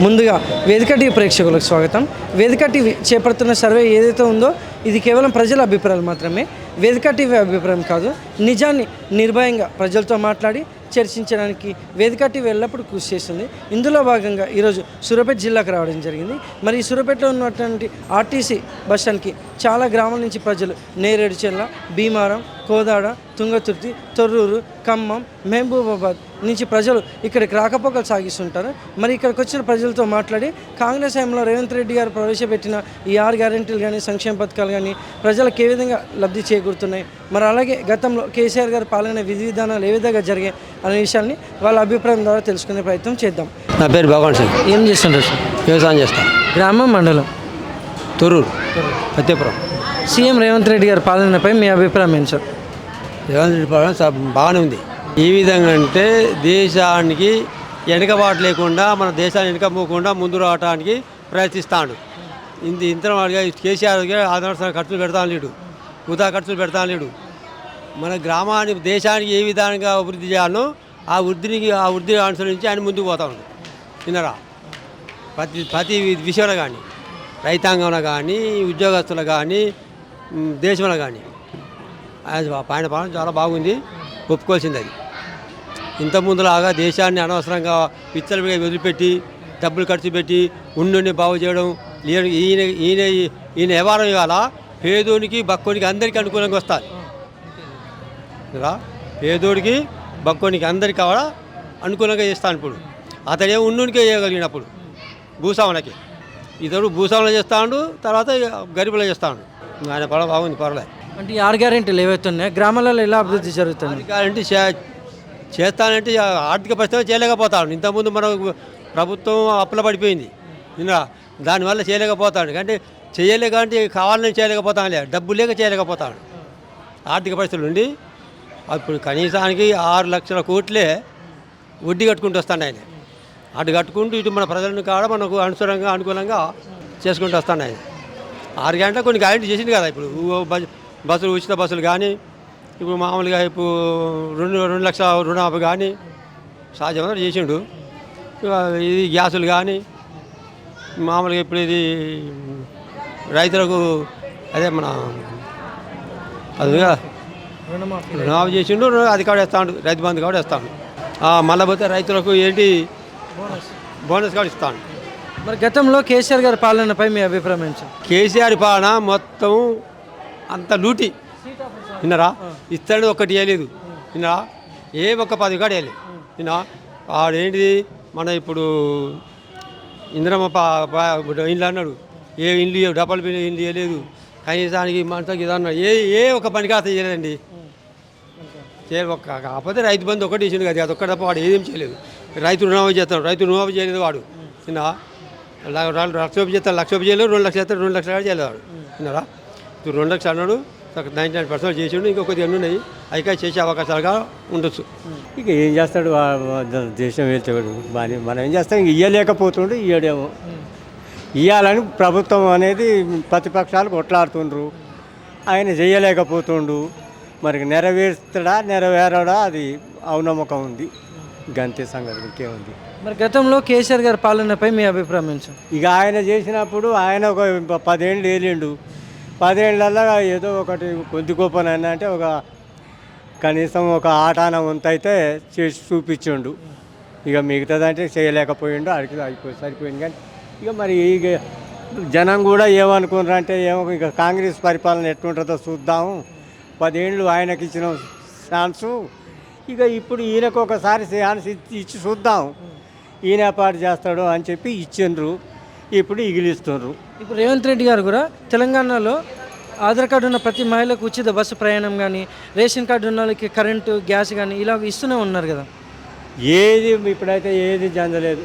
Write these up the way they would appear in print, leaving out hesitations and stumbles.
ముందుగా వేదిక టీవీ ప్రేక్షకులకు స్వాగతం. వేదిక టీవీ చేపడుతున్న సర్వే ఏదైతే ఉందో ఇది కేవలం ప్రజల అభిప్రాయాలు మాత్రమే. వేదిక టీవీ అభిప్రాయం కాదు. నిజాన్ని నిర్భయంగా ప్రజలతో మాట్లాడి చర్చించడానికి వేదిక టీవీ ఎల్లప్పుడూ కృషి చేస్తుంది. ఇందులో భాగంగా ఈరోజు సూర్యాపేట జిల్లాకు రావడం జరిగింది. మరి ఈ సూర్యాపేటలో ఉన్నటువంటి ఆర్టీసీ బస్ స్టాండ్కి చాలా గ్రామాల నుంచి ప్రజలు నేరేడుచెర్ల, భీమారం, కోదాడ, తుంగతుర్తి, తొర్రూరు, ఖమ్మం, మహబూబాబాద్ నుంచి ప్రజలు ఇక్కడికి రాకపోకలు సాగిస్తుంటారు. మరి ఇక్కడికి వచ్చిన ప్రజలతో మాట్లాడి కాంగ్రెస్ హయాంలో రేవంత్ రెడ్డి గారు ప్రవేశపెట్టిన ఈ 6 గ్యారెంటీలు కానీ సంక్షేమ పథకాలు కానీ ప్రజలకు ఏ విధంగా లబ్ధి చేకూరుతున్నాయి, మరి అలాగే గతంలో కేసీఆర్ గారి పాలన విధి విధానాలు ఏ విధంగా జరిగాయి అనే విషయాన్ని వాళ్ళ అభిప్రాయం ద్వారా తెలుసుకునే ప్రయత్నం చేద్దాం. నా పేరు భగవాన్ సింగ్. ఏం చేస్తుంటారు సార్? వ్యవసాయం చేస్తాను. గ్రామం, మండలం? తొర్రూరు, ఫతేపురం. సీఎం రేవంత్ రెడ్డి గారి పాలనపై మీ అభిప్రాయం ఏంటి సార్? రేవంత్ రెడ్డి పాలన బాగానే ఉంది. ఈ విధంగా అంటే దేశానికి వెనుకబాటు లేకుండా మన దేశాన్ని వెనుకపోకుండా ముందు రావడానికి ప్రయత్నిస్తాడు. ఇంత కేసీఆర్ ఆధార ఖర్చులు పెడతాను లేడు, వృధా ఖర్చులు పెడతాను లేడు. మన గ్రామాన్ని దేశానికి ఏ విధంగా అభివృద్ధి చేయాలో ఆ వృద్ధి అనుసరించి ఆయన ముందుకు పోతా ఉన్నాడు. విన్నరా? ప్రతి విషయంలో కానీ, రైతాంగంలో కానీ, ఉద్యోగస్తులు కానీ, దేశంలో కానీ ఆయన పాలన చాలా బాగుంది, ఒప్పుకోవాల్సింది. అది ఇంతకుముందులాగా దేశాన్ని అనవసరంగా విచ్చలవిడిగా వదిలిపెట్టి డబ్బులు ఖర్చు పెట్టి ఉండి బాగు చేయడం ఈయన వ్యవహారం ఇవాళ పేదోనికి బక్కోనికి అందరికీ అనుకూలంగా వస్తుంది. పేదోడికి బక్కోనికి అందరికీ కూడా అనుకూలంగా చేస్తాను. ఇప్పుడు అతడే ఉన్నోనికే చేయగలిగినప్పుడు భూస్వాములకి, ఇతడు భూస్వాములు చేస్తాడు, తర్వాత గరీబులు చేస్తాడు. ఆయన పడ బాగుంది, పర్లేదు. అంటే ఈ 6 గ్యారెంటీలు ఏవైతే ఉన్నాయో గ్రామాలలో ఎలా అభివృద్ధి జరుగుతుంది? గ్యారెంటీ చేస్తానంటే ఆర్థిక పరిస్థితి చేయలేకపోతాడు. ఇంతకుముందు మన ప్రభుత్వం అప్పుల పడిపోయింది, దానివల్ల చేయలేకపోతాడు. అంటే చేయలేకంటే కావాలని చేయలేకపోతాను, డబ్బు లేక చేయలేకపోతాడు. ఆర్థిక పరిస్థితులు ఉండి అప్పుడు కనీసానికి 6 లక్షల కోట్లే వడ్డీ కట్టుకుంటూ వస్తాడు ఆయన. అటు కట్టుకుంటూ ఇటు మన ప్రజలను కాడ మనకు అనుకూలంగా చేసుకుంటూ వస్తాడు ఆయన. 6 గంటలకు కొన్ని గ్యారెంటీ చేసింది కదా. ఇప్పుడు బస్సులు, ఉచిత బస్సులు కానీ, ఇప్పుడు మామూలుగా ఇప్పుడు 2 లక్షల రుణమాఫీ కానీ సహజంగా చేసిండు. ఇది గ్యాసులు కానీ మామూలుగా ఇప్పుడు ఇది రైతులకు అదే మన అది రుణమాఫీ చేసిండు, అది కాడ వేస్తాడు, రైతు బంధు కాడ వేస్తాడు. మళ్ళీ పోతే రైతులకు ఏంటి బోనస్ కాడ ఇస్తాడు. మరి గతంలో కేసీఆర్ గారి పాలనపై మీ అభిప్రాయం ఏంటి? కేసీఆర్ పాలన మొత్తం అంత లూటి. విన్నరా? ఇస్తాడు ఒక్కటి వేయలేదు. విన్నా? ఒక్క 10 కాడ వేయలేదు. విన్నా? ఆడేంటిది మన ఇప్పుడు ఇంద్రమ్మ ఇండ్లు అన్నాడు, ఇండ్లు డబల్ ఇండ్లు వేయలేదు. కనీసానికి మనకి ఇది అన్నాడు, ఒక పని కాస్త చేయలేదండి. కాకపోతే రైతు బంధు ఒకటి ఇచ్చింది కదా, అది ఒక్కటి తప్ప వాడు ఏదేం చేయలేదు. రైతు రుణమాఫీ చేస్తాడు, రైతు రుణమాఫీ చేయలేదు వాడు. విన్నా? లక్ష రూపాయలు చేస్తాడు, 1 లక్ష రూపాయలు చేయలేదు, 2 లక్షలు చేస్తాడు, 2 లక్షలు చేయలేదు వాడు. విన్నారా? 2 లక్షలు అన్నాడు, 99% చేసిండు. ఇంకొకటి ఎన్ని ఉన్నాయి అయికా చేసే అవకాశాలుగా ఉండొచ్చు. ఇక ఏం చేస్తాడు, దేశం వెళ్తాడు బాగా. మనం ఏం చేస్తాం, ఇంక ఇయ్యలేకపోతుండు, ఇయ్యడేమో. ఇవ్వాలని ప్రభుత్వం అనేది ప్రతిపక్షాలు కొట్లాడుతుండ్రు, ఆయన చేయలేకపోతుండు. మరి నెరవేరడా అది అవనమ్మకం ఉంది. గంతే సంగతి, ఇంకేముంది. మరి గతంలో కేసీఆర్ గారి పాలనపై మీ అభిప్రాయం ఏంటి? ఇక ఆయన చేసినప్పుడు ఆయన ఒక 10 ఏళ్ళు వేలిండు. 10 ఏళ్ళల్లో ఏదో ఒకటి కొద్ది గొప్పనైనా అంటే ఒక కనీసం ఒక ఆటాన వంతైతే చేసి చూపించిండు. ఇక మిగతాదంటే చేయలేకపోయిండు, అడిగి సరిపోయింది. కానీ ఇక మరి ఇక జనం కూడా ఏమనుకున్నారంటే ఇక కాంగ్రెస్ పరిపాలన ఎట్లుంటుందో చూద్దాము, 10 ఏళ్ళు ఆయనకి ఇచ్చిన ఛాన్సు, ఇక ఇప్పుడు ఈయనకు ఒకసారి ఛాన్స్ ఇచ్చి చూద్దాం, ఈయన పాటు చేస్తాడు అని చెప్పి ఇచ్చిండ్రు. ఇప్పుడు ఇగిలిస్తున్నారు. ఇప్పుడు రేవంత్ రెడ్డి గారు కూడా తెలంగాణలో ఆధార్ కార్డు ఉన్న ప్రతి మహిళకు ఉచిత బస్సు ప్రయాణం కానీ, రేషన్ కార్డు ఉన్న వాళ్ళకి కరెంటు, గ్యాస్ కానీ ఇలా ఇస్తూనే ఉన్నారు కదా. ఏది ఇప్పుడైతే ఏది జరగలేదు.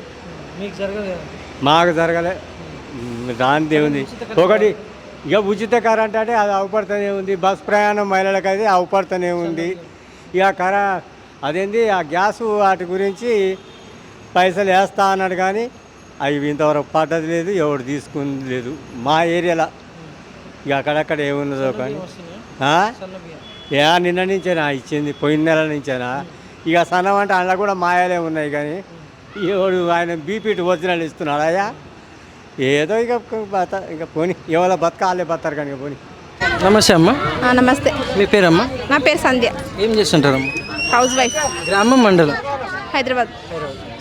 మీకు జరగదు కదా? మాకు జరగలే. దాని ఏముంది, ఒకటి ఇక ఉచిత కరెంట్ అంటే అది అవపడుతూనే ఉంది. బస్ ప్రయాణం మహిళలకు అయితే అవపడుతూనే ఉంది. ఇక అదేంది ఆ గ్యాసు వాటి గురించి పైసలు వేస్తా అన్నాడు, కానీ అవి ఇంతవరకు పడ్డది లేదు, ఎవడు తీసుకుంది లేదు మా ఏరియాలో. ఇక అక్కడక్కడ ఏమున్నదో కానీ నిన్న నుంచేనా ఇచ్చింది, పోయిన నెల నుంచేనా. ఇక సన్నం అంటే అందులో కూడా మాయలే ఉన్నాయి, కానీ ఎవడు ఆయన బీపీటీ ఒరిజినల్ ఇస్తున్నాడు అయ్యా ఏదో ఇక ఇక పోని ఎవరో బతకాలే బతారు కానీ ఇక పోని. నమస్తే అమ్మ. నమస్తే, మీ పేరమ్మా? నా పేరు సంధ్య, ఏం చేస్తుంటారమ్మా? హౌస్ వైఫ్, గ్రామం, మండలం? హైదరాబాద్.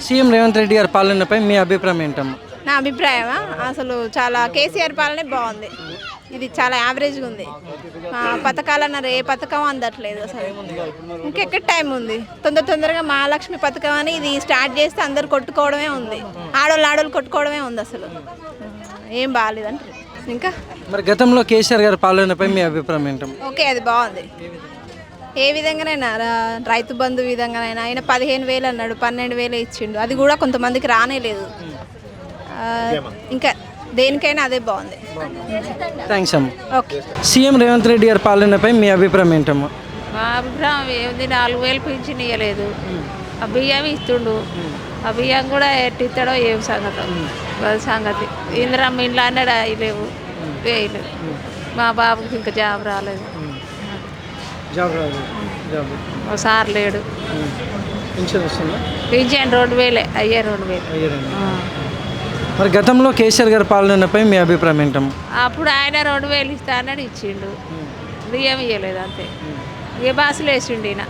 సీఎం రేవంత్ రెడ్డి గారి పాలనపై మీ అభిప్రాయం ఏంటమ్మా? నా అభిప్రాయమా, అసలు చాలా కేసీఆర్ పాలనే బాగుంది. ఇది చాలా యావరేజ్గా ఉంది. పథకాలు అన్నారు, ఏ పథకం అందట్లేదు అసలు. ఇంకెక్కడ టైం ఉంది? తొందరగా మహాలక్ష్మి పథకం అని ఇది స్టార్ట్ చేస్తే అందరు కొట్టుకోవడమే ఉంది. ఆడోళ్ళు కొట్టుకోవడమే ఉంది. అసలు ఏం బాగాలేదంటే ఇంకా మరి గతంలో కేసీఆర్ గారి పాలనపై మీ అభిప్రాయం ఏంటమ్మా? ఓకే, అది బాగుంది. ఏ విధంగానైనా రైతు బంధు విధంగానైనా ఆయన 15,000 అన్నాడు, 12,000 ఇచ్చిండు. అది కూడా కొంతమందికి రానేలేదు. ఇంకా దేనికైనా అదే బాగుంది. థ్యాంక్స్ అమ్మ. ఓకే. సీఎం రేవంత్ రెడ్డి గారి పాలనపై మీ అభిప్రాయం ఏంటమ్మా? మా అభిప్రాయం ఏముంది, 4,000 పింఛన్ ఇవ్వలేదు. ఆ బియ్యం ఇస్తుండు, ఆ బియ్యం కూడా ఎట్టిస్తాడో ఏం సంగతి. ఇందిరమ్మ ఇంట్లో అన్నాడు అవి లేవు, వేయలేవు. మా బాబుకి ఇంకా జాబ్ రాలేదు, ఓ సార్ లేడు. పింఛన్ 2,000 అయ్యే 2,000. మరి గతంలో కేసీఆర్ గారి పాలనపై మీ అభిప్రాయం ఏంటమ్మా? అప్పుడు ఆయన 2,000 ఇస్తా అన్నాడు, ఇచ్చిండు. బియ్యం ఇవ్వలేదు అంతే. ఇక బాసులు వేసిండు ఈయన,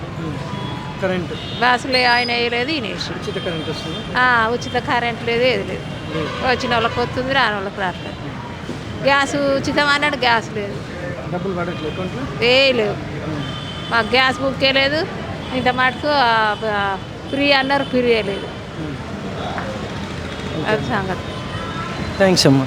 కరెంట్ బాసులు ఆయన వేయలేదు, ఈయన వేసిండు. ఉచిత కరెంట్ వస్తుంది. ఉచిత కరెంట్ లేదు, ఏది లేదు. వచ్చిన వాళ్ళకి వస్తుంది, రాని వాళ్ళకి రావట్లేదు. గ్యాస్ ఉచితం అన్నాడు, గ్యాస్ లేదు, డబ్బులు పడట్లేదు అకౌంట్లో, వేయలేవు. మాకు గ్యాస్ బుక్ లేదు. ఇంత మటుకు ఫ్రీ అన్నారు, ఫ్రీ లేదు. అది సంగతి. థ్యాంక్స్ అమ్మా.